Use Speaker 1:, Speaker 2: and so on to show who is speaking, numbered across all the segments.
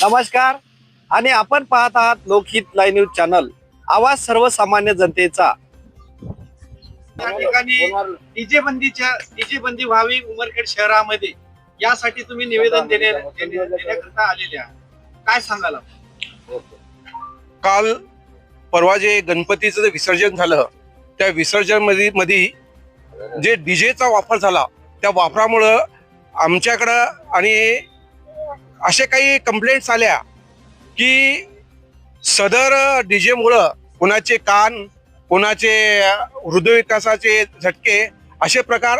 Speaker 1: नमस्कार आणि आपण पाहत आहात लोकहित लाईव्ह न्यूज चॅनल, आवाज सर्वसामान्य जनतेचा। या ठिकाणी डीजे बंदी व्हावी उमरखेड शहरामध्ये, यासाठी तुम्ही निवेदन देण्याकरता आलेले आहात। काय सांगाल?
Speaker 2: काल परवा जे गणपतीचं जे विसर्जन झालं, त्या विसर्जन मध्ये जे डीजेचा वापर झाला, त्या वापरामुळं आमच्याकडं आणि असे काही कंप्लेंट्स आल्या की सदर डीजे मुळे कोणाचे कान, कोणाचे हृदयविकासाचे झटके असे प्रकार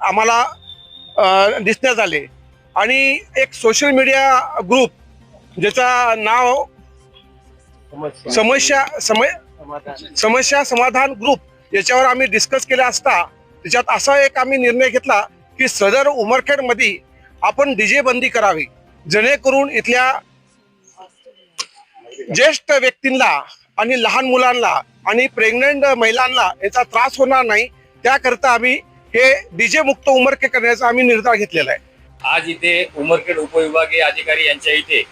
Speaker 2: आम्हाला दिसण्यात आले। आणि एक सोशल मीडिया ग्रुप ज्याचा नाव समस्या समाधान ग्रुप, याच्यावर आम्ही डिस्कस केला असता त्याच्यात असा एक आम्ही निर्णय घेतला की सदर उमरखेड मध्ये आपण डीजे बंदी करावी, जेणेकरून इथल्या ज्येष्ठ व्यक्तींना आणि लहान मुलांना आणि प्रेग्नंट महिलांना याचा त्रास होणार नाही, त्याकरता आम्ही हे डीजे मुक्त उमरखेड करण्याचा आम्ही निर्धार घेतलेला आहे।
Speaker 3: आज इथे उमरखेड उपविभागीय अधिकारी यांच्या इथे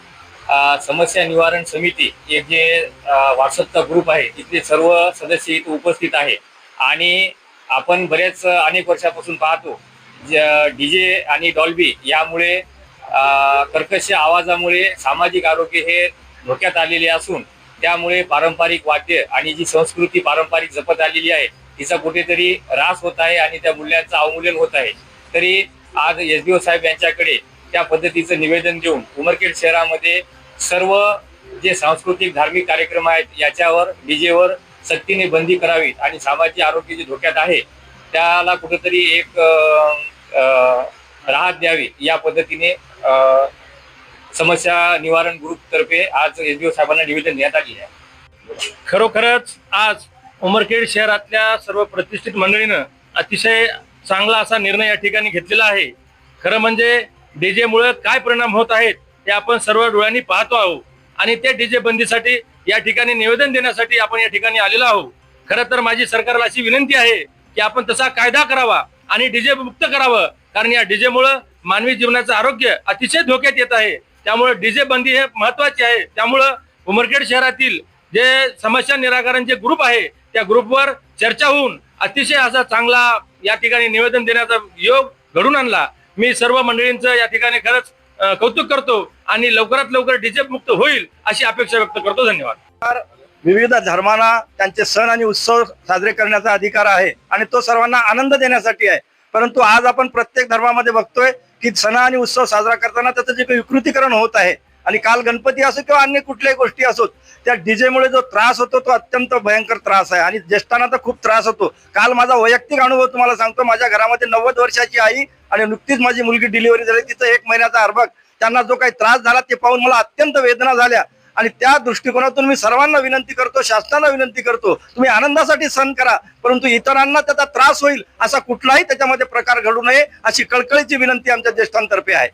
Speaker 3: समस्या निवारण समिती एक जे व्हॉट्सअपचा ग्रुप आहे, तिथले सर्व सदस्य इथे उपस्थित आहे। आणि आपण बरेच अनेक वर्षापासून पाहतो डीजे आणि डॉल्बी यामुळे कर्कश आवाजामुळे सामाजिक आरोग्य हे धोक्यात आलेले असून, त्यामुळे पारंपरिक वाद्य आणि जी संस्कृती पारंपरिक जपत आलेली आहे तिचा कुठेतरी ऱ्हास होत आहे आणि त्या मूल्यांचं अवमूल्यन होत आहे। तरी आज SDO साहेब यांच्याकडे त्या पद्धतीचं निवेदन देऊन उमरखेड शहरामध्ये सर्व जे सांस्कृतिक धार्मिक कार्यक्रम आहेत याच्यावर डीजेवर सक्तीने बंदी करावी आणि सामाजिक आरोग्य जे धोक्यात आहे त्याला कुठेतरी एक राहत द्यावी, या पद्धतीने समस्या निवारण ग्रुप तर्फे आज SDO साहेबांना निवेदन देण्यात आले आहे।
Speaker 4: खरोखरच आज उमरखेड शहरातल्या सर्व प्रतिष्ठित मंडळीनं अतिशय चांगला असा निर्णय या ठिकाणी घेतलेला आहे। खरं म्हणजे डीजे मुळे काय परिणाम होत आहेत ते आपण सर्व डोळ्यांनी पाहतो आहोत आणि त्या डीजे बंदीसाठी या ठिकाणी निवेदन देण्यासाठी आपण या ठिकाणी आलेलो आहोत। खरं तर माझी सरकारला अशी विनंती आहे की आपण तसा कायदा करावा आणि डीजे मुक्त करावं, कारण या डीजे मुळे मानवी जीवनाचं आरोग्य अतिशय धोक्यात येत आहे। त्यामुळे डीजे बंदी हे महत्वाचे आहे। त्यामुळं उमरखेड शहरातील जे समस्या निराकरण जे ग्रुप आहे त्या ग्रुपवर चर्चा होऊन अतिशय असा चांगला या ठिकाणी निवेदन देण्याचा योग घडून आणला। मी सर्व मंडळींचं या ठिकाणी खरंच कौतुक करतो आणि लवकरात लवकर डीजे मुक्त होईल अशी अपेक्षा व्यक्त करतो। धन्यवाद।
Speaker 1: विविध धर्मांना त्यांचे सण आणि उत्सव साजरे करण्याचा अधिकार आहे आणि तो सर्वांना आनंद देण्यासाठी आहे। परंतु आज आपण प्रत्येक धर्मामध्ये बघतोय की सण आणि उत्सव साजरा करताना त्याचं जे काही विकृतीकरण होत आहे, आणि काल गणपती असो किंवा अन्य कुठल्याही गोष्टी असोत, त्या डीजेमुळे जो त्रास होतो तो अत्यंत भयंकर त्रास आहे आणि ज्येष्ठांना तर खूप त्रास होतो। काल माझा वैयक्तिक अनुभव तुम्हाला सांगतो, माझ्या घरामध्ये 90 वर्षाची आई आणि नुकतीच माझी मुलगी डिलिव्हरी झाली, तिचं 1 महिन्याचा अर्भक, त्यांना जो काही त्रास झाला ते पाहून मला अत्यंत वेदना झाल्या। आणि त्या दृष्टिकोनातून मी सर्वांना विनंती करतो, शासनाला विनंती करतो, तुम्ही आनंदासाठी सण करा, परंतु इतरांना त्याचा त्रास होईल असा कुठलाही त्याच्यामध्ये प्रकार घडू नये अशी कळकळीची विनंती आमच्या ज्येष्ठांतर्फे आहे।